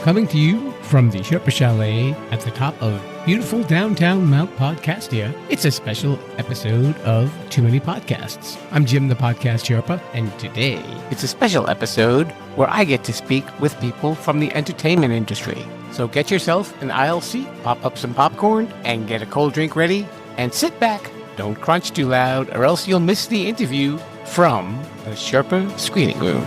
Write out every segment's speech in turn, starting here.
Coming to you from the Sherpa Chalet at the top of beautiful downtown Mount Podcastia, it's a special episode of Too Many Podcasts. I'm Jim the Podcast Sherpa, and today it's a special episode where I get to speak with people from the entertainment industry. So get yourself an aisle seat, pop up some popcorn, and get a cold drink ready, and sit back. Don't crunch too loud, or else you'll miss the interview from the Sherpa Screening Room.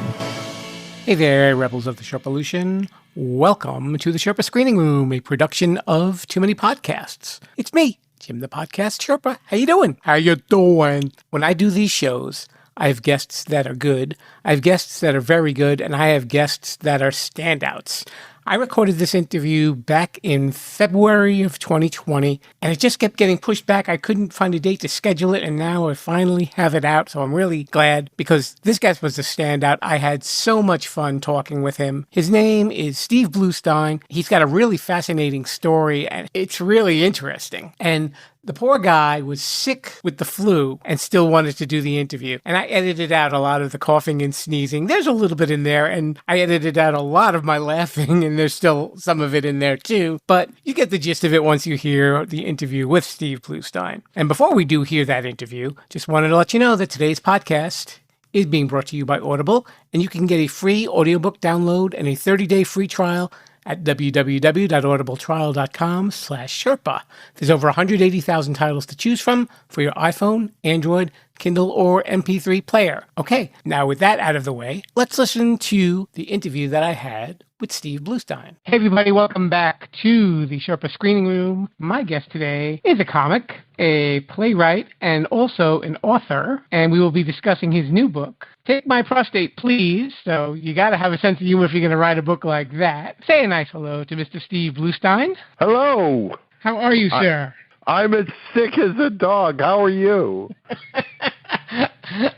Hey there, rebels of the Sherpalution. Welcome to the Sherpa Screening Room, a production of Too Many Podcasts. It's me, Jim the Podcast Sherpa. How you doing? How you doing? When I do these shows, I have guests that are good, I have guests that are very good, and I have guests that are standouts. I recorded this interview back in February of 2020, and it just kept getting pushed back. I couldn't find a date to schedule it, and now I finally have it out, so I'm really glad because this guy was a standout. I had so much fun talking with him. His name is Steve Bluestein. He's got a really fascinating story, and it's really interesting. And the poor guy was sick with the flu and still wanted to do the interview. And I edited out a lot of the coughing and sneezing. There's a little bit in there, and I edited out a lot of my laughing, and there's still some of it in there too. But you get the gist of it once you hear the interview with Steve Bluestein. And before we do hear that interview, just wanted to let you know that today's podcast is being brought to you by Audible, and you can get a free audiobook download and a 30-day free trial at www.audibletrial.com/Sherpa. There's over 180,000 titles to choose from for your iPhone, Android, Kindle, or MP3 player. Okay, now with that out of the way, let's listen to the interview that I had with Steve Bluestein. Hey everybody, welcome back to the Sherpa Screening Room. My guest today is a comic, a playwright, and also an author, and we will be discussing his new book, Take My Prostate, Please. So you got to have a sense of humor if you're going to write a book like that. Say a nice hello to Mr. Steve Bluestein. Hello. How are you, sir? I'm as sick as a dog. How are you?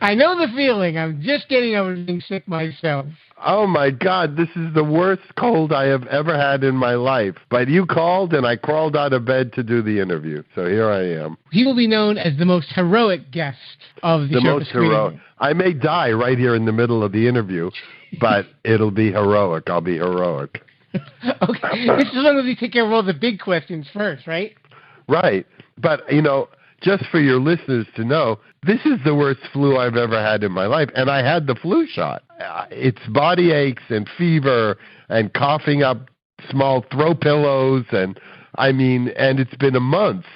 I know the feeling. I'm just getting over being sick myself. Oh, my God. This is the worst cold I have ever had in my life. But you called, and I crawled out of bed to do the interview. So here I am. He will be known as the most heroic guest of the Sherpa Screening Room. I may die right here in the middle of the interview, but it'll be heroic. I'll be heroic. Okay. This is as long as we take care of all the big questions first, right? Right. But, just for your listeners to know, this is the worst flu I've ever had in my life, and I had the flu shot. It's body aches and fever and coughing up small throw pillows, and it's been a month,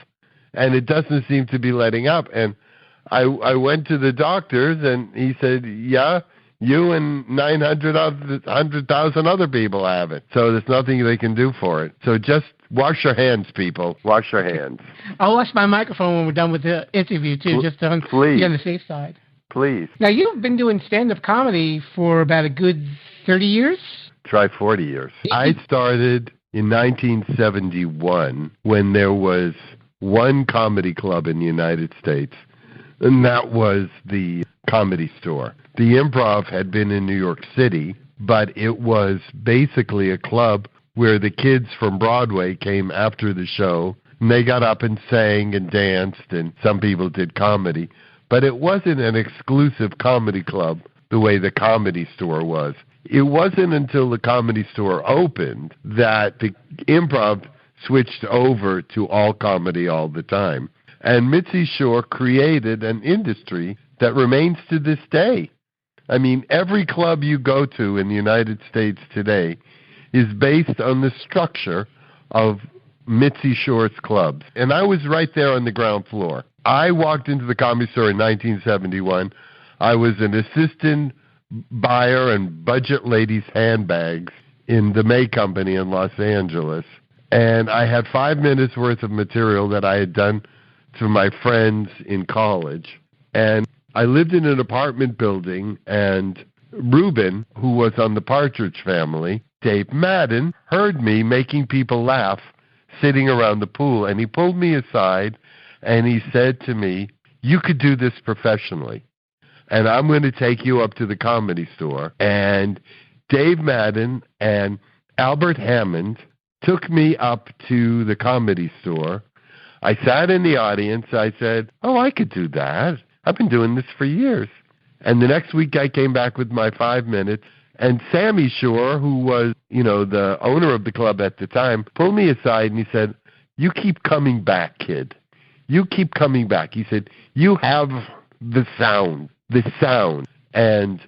and it doesn't seem to be letting up. And I went to the doctors, and he said, yeah, you and 900,000 other people have it, so there's nothing they can do for it. So just wash your hands, people. Wash your hands. I'll wash my microphone when we're done with the interview, too, just to be on the safe side. Please. Now, you've been doing stand-up comedy for about a good 30 years? Try 40 years. I started in 1971 when there was one comedy club in the United States, and that was the Comedy Store. The Improv had been in New York City, but it was basically a club where the kids from Broadway came after the show, and they got up and sang and danced, and some people did comedy. But it wasn't an exclusive comedy club the way the Comedy Store was. It wasn't until the Comedy Store opened that the Improv switched over to all comedy all the time. And Mitzi Shore created an industry that remains to this day. I mean, every club you go to in the United States today is based on the structure of Mitzi Shore's clubs. And I was right there on the ground floor. I walked into the Comedy Store in 1971. I was an assistant buyer and budget ladies' handbags in the May Company in Los Angeles. And I had 5 minutes worth of material that I had done to my friends in college. And I lived in an apartment building, and Reuben, who was on the Partridge Family, Dave Madden, heard me making people laugh sitting around the pool, and he pulled me aside, and he said to me, you could do this professionally, and I'm going to take you up to the Comedy Store. And Dave Madden and Albert Hammond took me up to the Comedy Store. I sat in the audience. I said, oh, I could do that. I've been doing this for years. And the next week I came back with my 5 minutes, And Sammy Shore, who was, the owner of the club at the time, pulled me aside and he said, "You keep coming back, kid. You keep coming back." He said, "You have the sound. And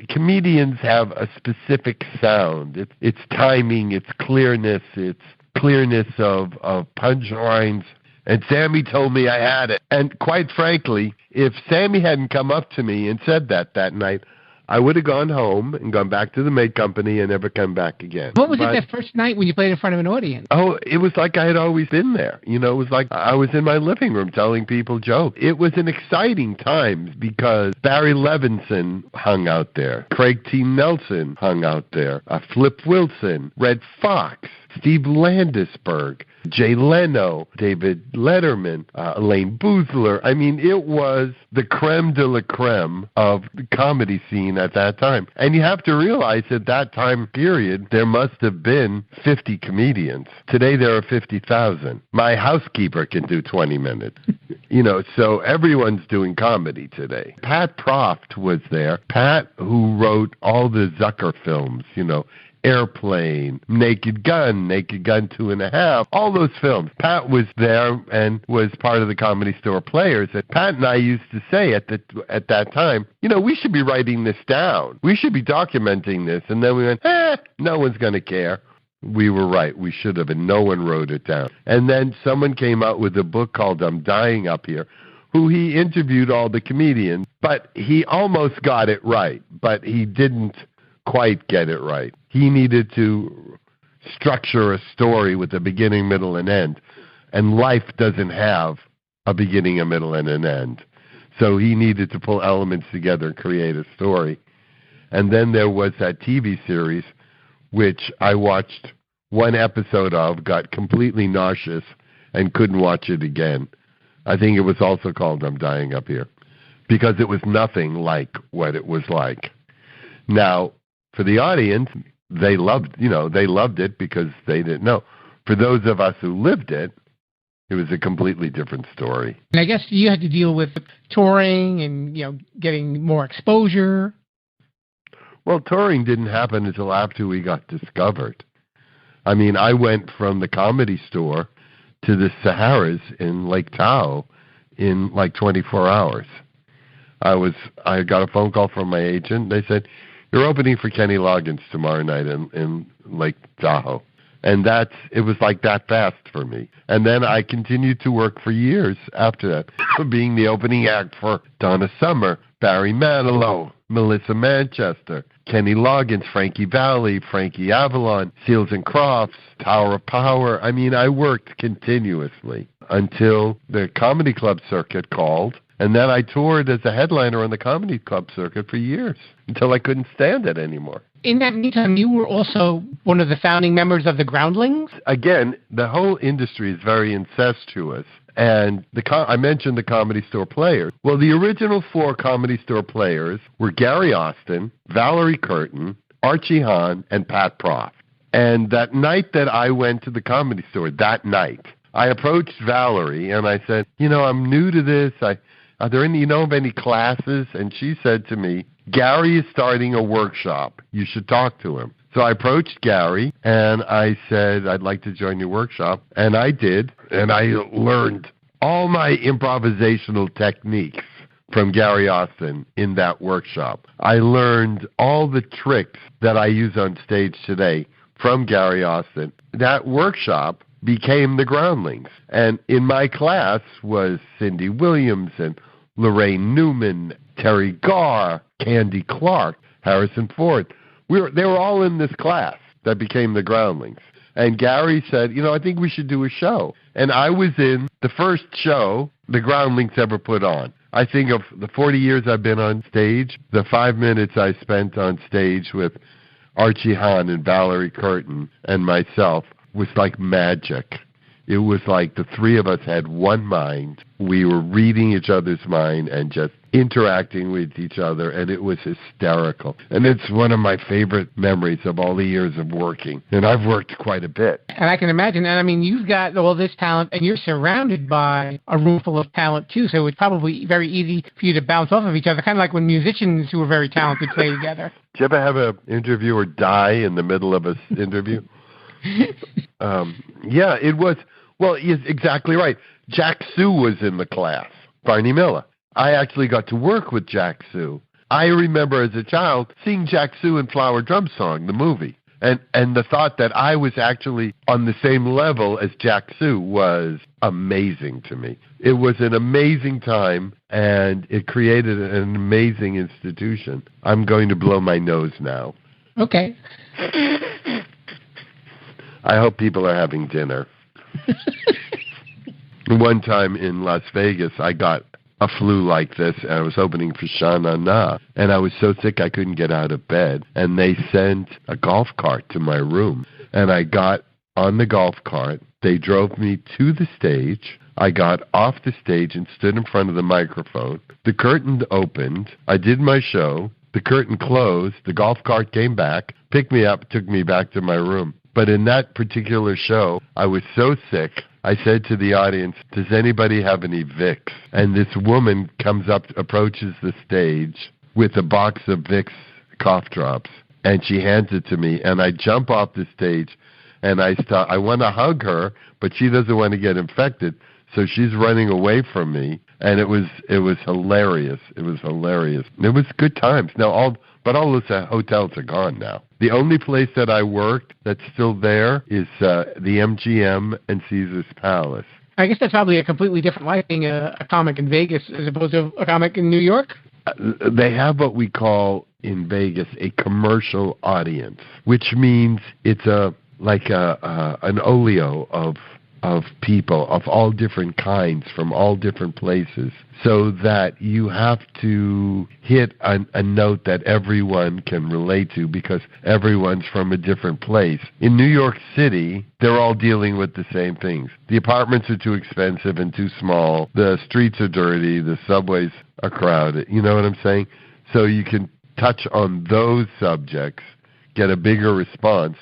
comedians have a specific sound. It's timing, it's clearness of punchlines." And Sammy told me I had it. And quite frankly, if Sammy hadn't come up to me and said that night, I would have gone home and gone back to the maid company and never come back again. What was it that first night when you played in front of an audience? Oh, it was like I had always been there. It was like I was in my living room telling people jokes. It was an exciting time because Barry Levinson hung out there. Craig T. Nelson hung out there. Flip Wilson, Red Fox, Steve Landisberg, Jay Leno, David Letterman, Elaine Boozler. I mean, it was the creme de la creme of the comedy scene at that time. And you have to realize at that time period, there must have been 50 comedians. Today there are 50,000. My housekeeper can do 20 minutes. So everyone's doing comedy today. Pat Proft was there. Pat, who wrote all the Zucker films, Airplane, Naked Gun 2.5, all those films. Pat was there and was part of the Comedy Store Players. And Pat and I used to say at that time, we should be writing this down. We should be documenting this. And then we went, no one's going to care. We were right. We should have, and no one wrote it down. And then someone came out with a book called I'm Dying Up Here, who he interviewed all the comedians, but he almost got it right, but he didn't quite get it right. He needed to structure a story with a beginning, middle, and end. And life doesn't have a beginning, a middle, and an end. So he needed to pull elements together and create a story. And then there was that TV series, which I watched one episode of, got completely nauseous, and couldn't watch it again. I think it was also called I'm Dying Up Here, because it was nothing like what it was like. Now, for the audience, they loved it because they didn't know. For those of us who lived it, it was a completely different story. And I guess you had to deal with touring and, getting more exposure. Well, touring didn't happen until after we got discovered. I mean, I went from the Comedy Store to the Saharas in Lake Tahoe in like 24 hours. I got a phone call from my agent. They said, "You're opening for Kenny Loggins tomorrow night in Lake Tahoe." And it was like that fast for me. And then I continued to work for years after that, being the opening act for Donna Summer, Barry Manilow, Melissa Manchester, Kenny Loggins, Frankie Valli, Frankie Avalon, Seals and Crofts, Tower of Power. I mean, I worked continuously until the comedy club circuit called. And then I toured as a headliner on the comedy club circuit for years until I couldn't stand it anymore. In that meantime, you were also one of the founding members of the Groundlings? Again, the whole industry is very incestuous. And I mentioned the Comedy Store Players. Well, the original 4 Comedy Store Players were Gary Austin, Valerie Curtin, Archie Hahn, and Pat Proft. And that night that I went to the Comedy Store, I approached Valerie and I said, I'm new to this. Are there any, of any classes? And she said to me, "Gary is starting a workshop. You should talk to him." So I approached Gary and I said, "I'd like to join your workshop." And I did. And I learned all my improvisational techniques from Gary Austin in that workshop. I learned all the tricks that I use on stage today from Gary Austin. That workshop became the Groundlings. And in my class was Cindy Williams and Lorraine Newman, Terry Garr, Candy Clark, Harrison Ford. They were all in this class that became the Groundlings. And Gary said, I think we should do a show. And I was in the first show the Groundlings ever put on. I think of the 40 years I've been on stage, the 5 minutes I spent on stage with Archie Hahn and Valerie Curtin and myself was like magic. It was like the three of us had one mind. We were reading each other's mind and just interacting with each other, and it was hysterical. And it's one of my favorite memories of all the years of working. And I've worked quite a bit. And I can imagine, and I mean, you've got all this talent, and you're surrounded by a room full of talent, too, so it's probably very easy for you to bounce off of each other, kind of like when musicians who are very talented play together. Did you ever have an interviewer die in the middle of an interview? Yeah, it was. Well, he's exactly right. Jack Sue was in the class, Barney Miller. I actually got to work with Jack Sue. I remember as a child seeing Jack Sue in Flower Drum Song, the movie. And the thought that I was actually on the same level as Jack Sue was amazing to me. It was an amazing time, and it created an amazing institution. I'm going to blow my nose now. Okay. I hope people are having dinner. One time in Las Vegas, I got a flu like this, and I was opening for Sha Na Na, and I was so sick I couldn't get out of bed, and they sent a golf cart to my room, and I got on the golf cart. They drove me to the stage. I got off the stage and stood in front of the microphone. The curtain opened. I did my show. The curtain closed. The golf cart came back, picked me up, took me back to my room. But in that particular show, I was so sick, I said to the audience, does anybody have any Vicks? And this woman comes up, approaches the stage with a box of Vicks cough drops, and she hands it to me, and I jump off the stage, and I want to hug her, but she doesn't want to get infected, so she's running away from me, and it was hilarious. It was hilarious. It was good times. Now, all those hotels are gone now. The only place that I worked that's still there is the MGM and Caesar's Palace. I guess that's probably a completely different life being a comic in Vegas as opposed to a comic in New York. They have what we call in Vegas a commercial audience, which means it's an oleo of people of all different kinds from all different places, so that you have to hit a note that everyone can relate to because everyone's from a different place. In New York City, they're all dealing with the same things. The apartments are too expensive and too small. The streets are dirty. The subways are crowded. You know what I'm saying? So you can touch on those subjects, get a bigger response.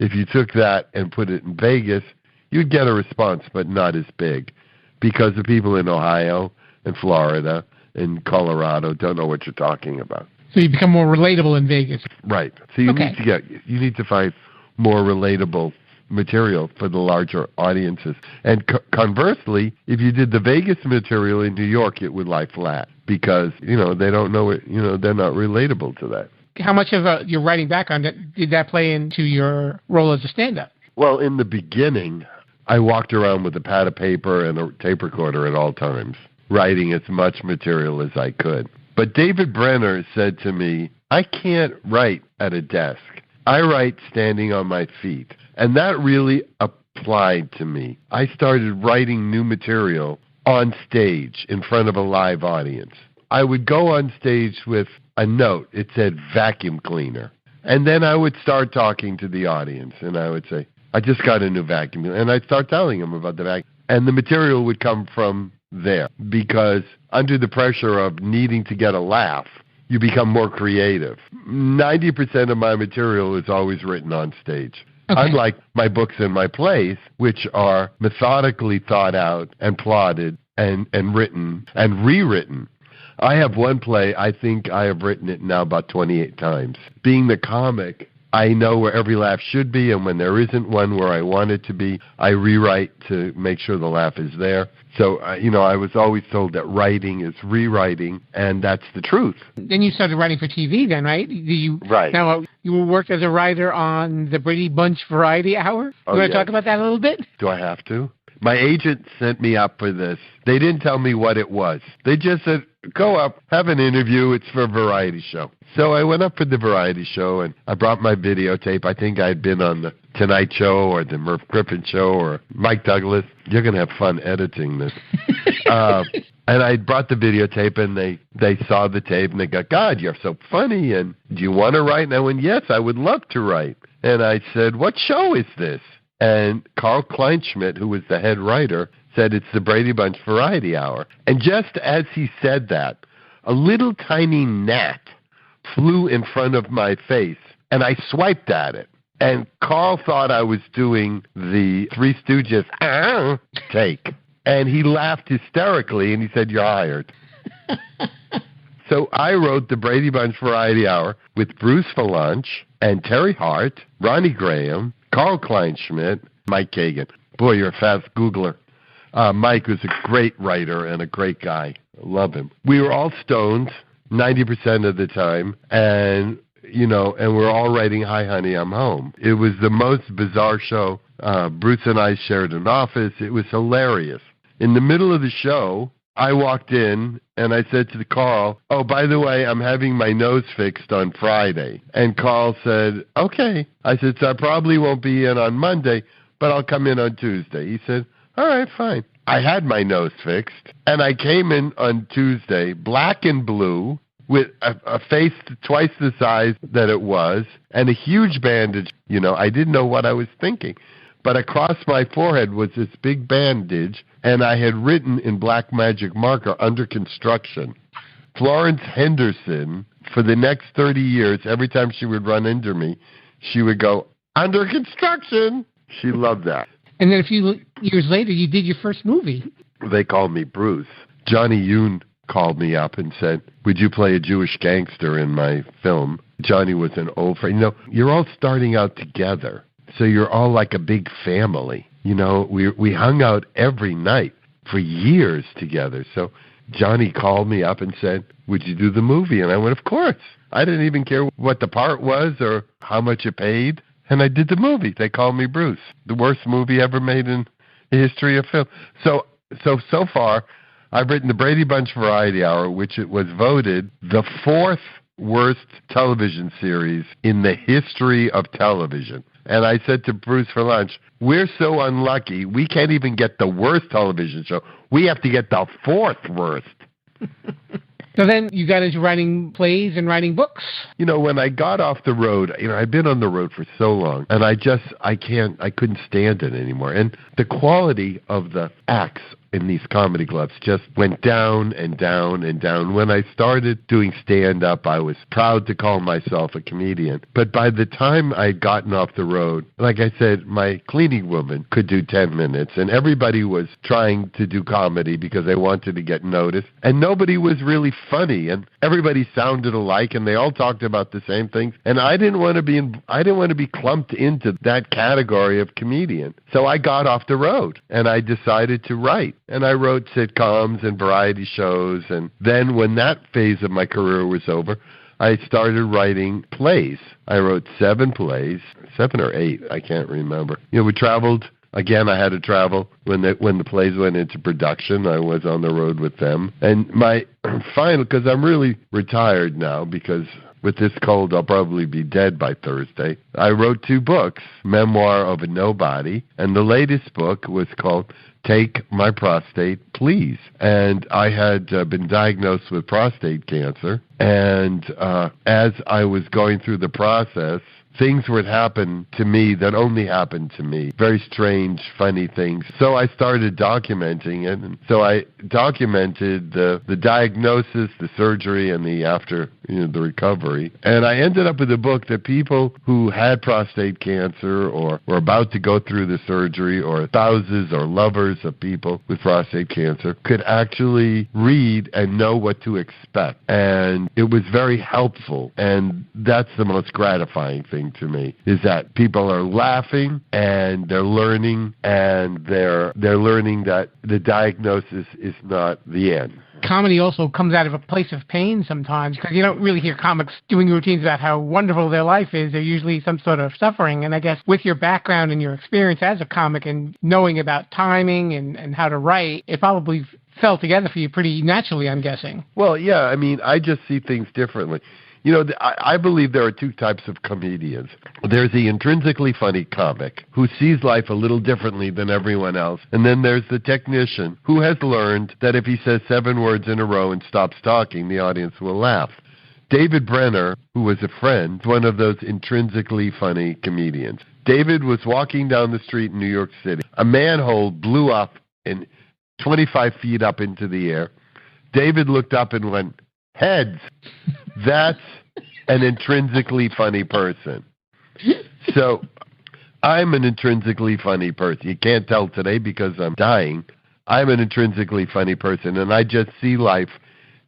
If you took that and put it in Vegas, you'd get a response, but not as big, because the people in Ohio and Florida and Colorado don't know what you're talking about. So you become more relatable in Vegas. Right. So you need to find more relatable material for the larger audiences. And conversely, if you did the Vegas material in New York, it would lie flat because, they don't know it, they're not relatable to that. How much of your writing background did that play into your role as a stand-up? Well, in the beginning, I walked around with a pad of paper and a tape recorder at all times, writing as much material as I could. But David Brenner said to me, I can't write at a desk. I write standing on my feet. And that really applied to me. I started writing new material on stage in front of a live audience. I would go on stage with a note. It said vacuum cleaner. And then I would start talking to the audience, and I would say, I just got a new vacuum cleaner. And I'd start telling them about the vacuum. And the material would come from there, because under the pressure of needing to get a laugh, you become more creative. 90% of my material is always written on stage. Okay. Unlike my books and my plays, which are methodically thought out and plotted and written and rewritten. I have one play, I think I have written it now about 28 times. Being the comic, I know where every laugh should be, and when there isn't one where I want it to be, I rewrite to make sure the laugh is there. So, I was always told that writing is rewriting, and that's the truth. Then you started writing for TV then, right? Right. Now, you worked as a writer on the Brady Bunch Variety Hour? You want to talk about that a little bit? Do I have to? My agent sent me up for this. They didn't tell me what it was. They just said, go up, have an interview. It's for a variety show. So I went up for the variety show, and I brought my videotape. I think I'd been on the Tonight Show or the Merv Griffin Show or Mike Douglas. You're going to have fun editing this. And I brought the videotape, and they saw the tape, and they go, God, you're so funny, and do you want to write? And I went, yes, I would love to write. And I said, what show is this? And Carl Kleinschmidt, who was the head writer, said it's the Brady Bunch Variety Hour. And just as he said that, a little tiny gnat flew in front of my face, and I swiped at it. And Carl thought I was doing the Three Stooges take. And he laughed hysterically, and he said, "You're hired." So I wrote the Brady Bunch Variety Hour with Bruce Villanch and Terry Hart, Ronnie Graham, Carl Kleinschmidt, Mike Kagan. Boy, you're a fast Googler. Mike was a great writer and a great guy. Love him. We were all stoned 90% of the time, and we're all writing "Hi, Honey, I'm Home." It was the most bizarre show. Bruce and I shared an office. It was hilarious. In the middle of the show, I walked in, and I said to Carl, "Oh, by the way, I'm having my nose fixed on Friday." And Carl said, "Okay." I said, "So I probably won't be in on Monday, but I'll come in on Tuesday." He said, "All right, fine." I had my nose fixed, and I came in on Tuesday, black and blue, with a face twice the size that it was, and a huge bandage. I didn't know what I was thinking. But across my forehead was this big bandage, and I had written in black magic marker, "Under construction." Florence Henderson, for the next 30 years, every time she would run into me, she would go, "Under construction." She loved that. And then a few years later, you did your first movie. They called me Bruce. Johnny Yoon called me up and said, "Would you play a Jewish gangster in my film?" Johnny was an old friend. You're all starting out together. So you're all like a big family. We hung out every night for years together. So Johnny called me up and said, "Would you do the movie?" And I went, "Of course." I didn't even care what the part was or how much it paid. And I did the movie. They called me Bruce. The worst movie ever made in the history of film. So far, I've written the Brady Bunch Variety Hour, which it was voted the fourth worst television series in the history of television. And I said to Bruce for lunch, "We're so unlucky, we can't even get the worst television show. We have to get the fourth worst." So then you got into writing plays and writing books. When I got off the road, I've been on the road for so long, and I couldn't stand it anymore. And the quality of the acts in these comedy clubs just went down and down and down. When I started doing stand-up, I was proud to call myself a comedian. But by the time I'd gotten off the road, like I said, my cleaning woman could do 10 minutes, and everybody was trying to do comedy because they wanted to get noticed. And nobody was really funny, and everybody sounded alike, and they all talked about the same things. And I didn't want to be clumped into that category of comedian. So I got off the road, and I decided to write. And I wrote sitcoms and variety shows. And then when that phase of my career was over, I started writing plays. I wrote 7 plays, 7 or 8, I can't remember. We traveled. Again, I had to travel. When the plays went into production, I was on the road with them. And my final, because I'm really retired now, because with this cold, I'll probably be dead by Thursday. I wrote 2 books, Memoir of a Nobody, and the latest book was called Take My Prostate, Please. And I had been diagnosed with prostate cancer, and as I was going through the process, things would happen to me that only happened to me. Very strange, funny things. So I started documenting it. And so I documented the diagnosis, the surgery, and the after, the recovery. And I ended up with a book that people who had prostate cancer or were about to go through the surgery, or spouses or lovers of people with prostate cancer, could actually read and know what to expect. And it was very helpful. And that's the most gratifying thing to me, is that people are laughing and they're learning, and they're learning that the diagnosis is not the end. Comedy also comes out of a place of pain sometimes, because you don't really hear comics doing routines about how wonderful their life is. They're usually some sort of suffering. And I guess with your background and your experience as a comic and knowing about timing and how to write, it probably fell together for you pretty naturally, I'm guessing. Well, yeah, I just see things differently. I believe there are 2 types of comedians. There's the intrinsically funny comic who sees life a little differently than everyone else. And then there's the technician who has learned that if he says 7 words in a row and stops talking, the audience will laugh. David Brenner, who was a friend, is one of those intrinsically funny comedians. David was walking down the street in New York City. A manhole blew up and 25 feet up into the air. David looked up and went, heads. That's an intrinsically funny person. So I'm an intrinsically funny person. You can't tell today because I'm dying. I'm an intrinsically funny person, and I just see life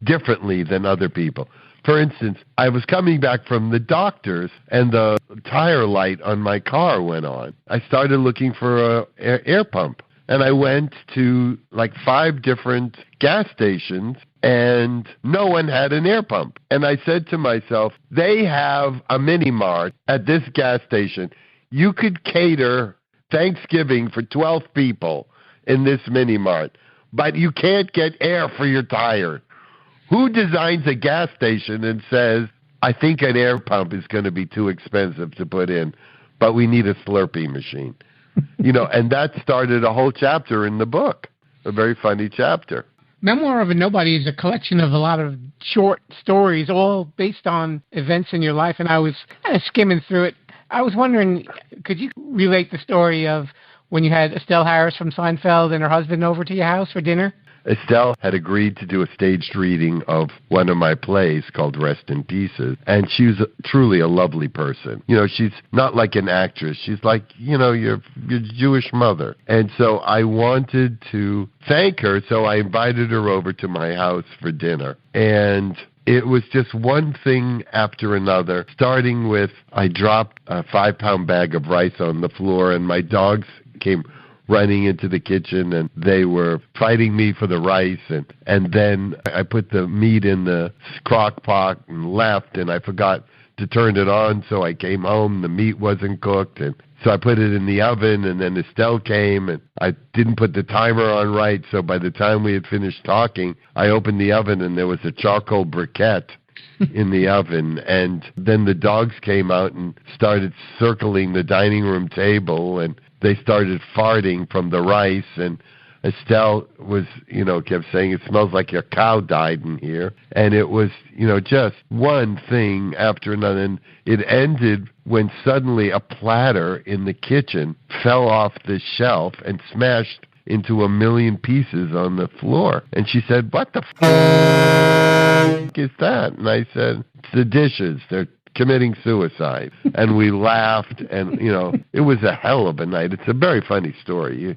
differently than other people. For instance, I was coming back from the doctor's, and the tire light on my car went on. I started looking for an air pump, and I went to like 5 different gas stations, and no one had an air pump. And I said to myself, they have a mini mart at this gas station. You could cater Thanksgiving for 12 people in this mini mart, but you can't get air for your tire. Who designs a gas station and says, I think an air pump is going to be too expensive to put in, but we need a Slurpee machine? And that started a whole chapter in the book, a very funny chapter. Memoir of a Nobody is a collection of a lot of short stories, all based on events in your life, and I was kind of skimming through it. I was wondering, could you relate the story of when you had Estelle Harris from Seinfeld and her husband over to your house for dinner? Estelle had agreed to do a staged reading of one of my plays called Rest in Pieces, and she was truly a lovely person. She's not like an actress. She's like, your Jewish mother. And so I wanted to thank her, so I invited her over to my house for dinner. And it was just one thing after another, starting with I dropped a 5-pound bag of rice on the floor, and my dogs came running into the kitchen, and they were fighting me for the rice, and then I put the meat in the crock pot and left, and I forgot to turn it on, so I came home, the meat wasn't cooked, and so I put it in the oven, and then Estelle came, and I didn't put the timer on right, so by the time we had finished talking, I opened the oven, and there was a charcoal briquette in the oven, and then the dogs came out and started circling the dining room table, and they started farting from the rice, and Estelle was, kept saying, it smells like your cow died in here. And it was, just one thing after another. And it ended when suddenly a platter in the kitchen fell off the shelf and smashed into 1,000,000 pieces on the floor. And she said, what the f*** is that? And I said, it's the dishes. They're committing suicide. And we laughed, and it was a hell of a night. It's a very funny story.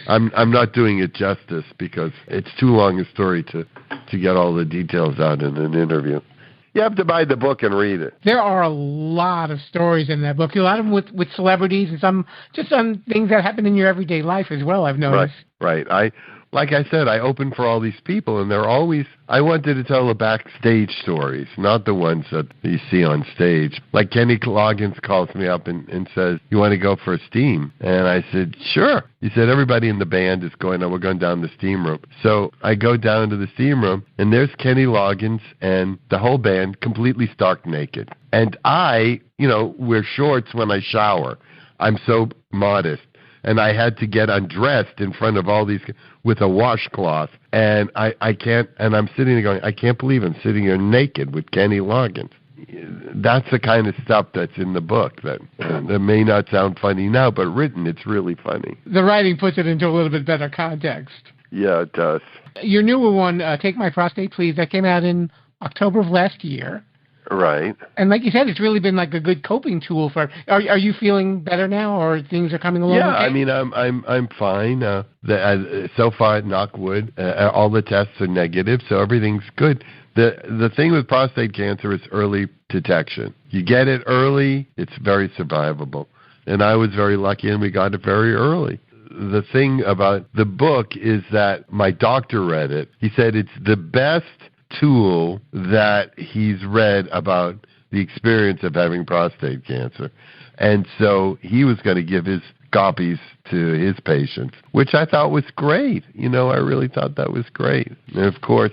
I'm not doing it justice because it's too long a story to get all the details out in an interview. You have to buy the book and read it. There are a lot of stories in that book. A lot of them with celebrities, and some just on things that happen in your everyday life as well, I've noticed. Right. Like I said, I open for all these people, and I wanted to tell the backstage stories, not the ones that you see on stage. Like Kenny Loggins calls me up and says, you want to go for a steam? And I said, sure. He said, everybody in the band is going, we're going down the steam room. So I go down to the steam room, and there's Kenny Loggins and the whole band completely stark naked. And I, wear shorts when I shower. I'm so modest. And I had to get undressed in front of all these with a washcloth. And I can't, and I'm sitting there going, I can't believe I'm sitting here naked with Kenny Loggins. That's the kind of stuff that's in the book that may not sound funny now, but written, it's really funny. The writing puts it into a little bit better context. Yeah, it does. Your newer one, Take My Prostate Please, that came out in October of last year. Right. And like you said, it's really been like a good coping tool for. Are you feeling better now, or things are coming along? Yeah, okay? I mean, I'm fine. So far, knock wood, all the tests are negative, so everything's good. The thing with prostate cancer is early detection. You get it early, it's very survivable. And I was very lucky, and we got it very early. The thing about the book is that my doctor read it. He said it's the best tool that he's read about the experience of having prostate cancer. And so he was going to give his copies to his patients, which I thought was great. I really thought that was great. And of course,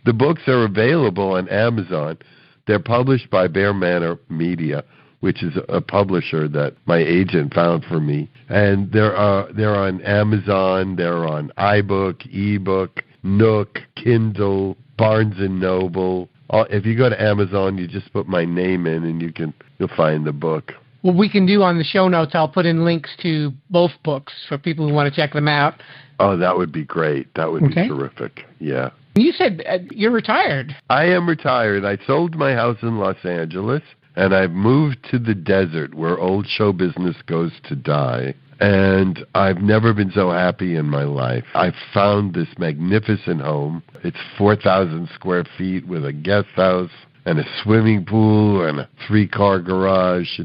the books are available on Amazon. They're published by Bear Manor Media, which is a publisher that my agent found for me. And they're on Amazon, they're on iBook, eBook, Nook, Kindle, Barnes & Noble. If you go to Amazon, you just put my name in, and you'll find the book. what we can do on the show notes, I'll put in links to both books for people who want to check them out. Oh, that would be great. That would be terrific. Yeah. You said you're retired. I am retired. I sold my house in Los Angeles, and I've moved to the desert where old show business goes to die. And I've never been so happy in my life. I found this magnificent home. It's 4,000 square feet with a guest house and a swimming pool and a 3-car garage.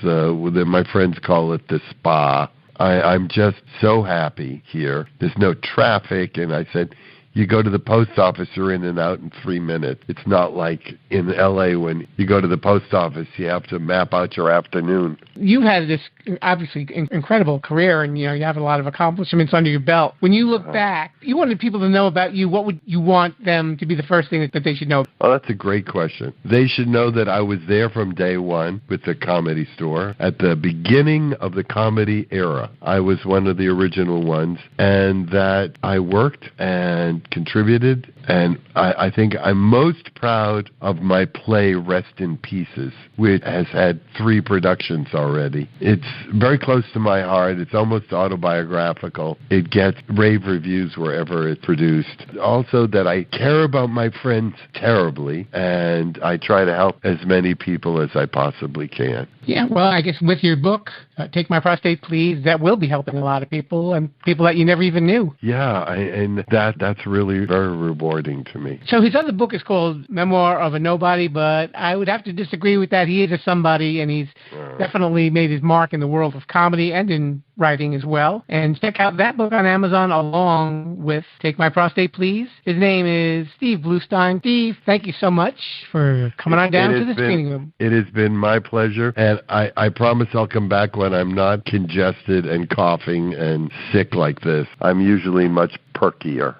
My friends call it the spa. I'm just so happy here. There's no traffic, and I said, you go to the post office, you're in and out in 3 minutes. It's not like in L.A. when you go to the post office, you have to map out your afternoon. You've had this obviously incredible career, and you have a lot of accomplishments under your belt. When you look back, you wanted people to know about you. What would you want them to be the first thing that they should know? Oh, that's a great question. They should know that I was there from day one with the Comedy Store. At the beginning of the comedy era, I was one of the original ones, and that I worked and contributed, and I think I'm most proud of my play Rest in Pieces, which has had 3 productions already. It's very close to my heart. It's almost autobiographical. It gets rave reviews wherever it's produced. Also that I care about my friends terribly, and I try to help as many people as I possibly can. Yeah, well, I guess with your book, Take My Prostate Please, that will be helping a lot of people, and people that you never even knew. Yeah, and that's really very rewarding to me. So his other book is called Memoir of a Nobody, but I would have to disagree with that. He is a somebody, and he's definitely made his mark in the world of comedy and in writing as well. And check out that book on Amazon along with Take My Prostate Please. His name is Steve Bluestein. Steve, thank you so much for coming on down to the screening room. It has been my pleasure, and I promise I'll come back when I'm not congested and coughing and sick like this. I'm usually much perkier.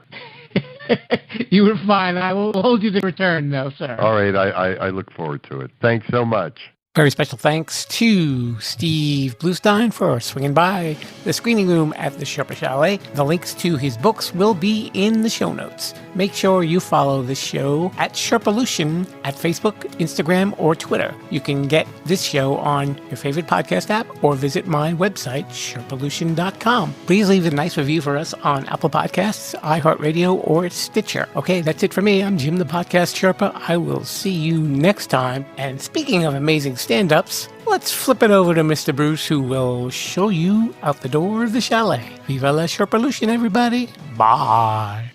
You were fine. I will hold you to return, though, sir. All right. I look forward to it. Thanks so much. Very special thanks to Steve Bluestein for swinging by the screening room at the Sherpa Chalet. The links to his books will be in the show notes. Make sure you follow the show at Sherpalution at Facebook, Instagram, or Twitter. You can get this show on your favorite podcast app or visit my website, Sherpalution.com. Please leave a nice review for us on Apple Podcasts, iHeartRadio, or Stitcher. Okay, that's it for me. I'm Jim the Podcast Sherpa. I will see you next time. And speaking of amazing stand-ups, let's flip it over to Mr. Bruce, who will show you out the door of the chalet. Viva la Sherpalution, everybody. Bye.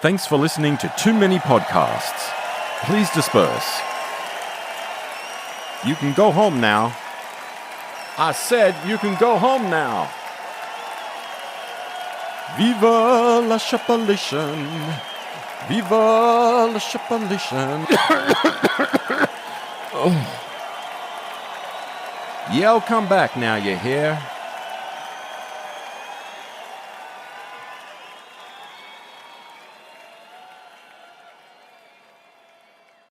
Thanks for listening to Too Many Podcasts. Please disperse. You can go home now. I said you can go home now. Viva la Sherpalution. Viva la Sherpalution. Oh. Yeah, I'll come back now, you hear?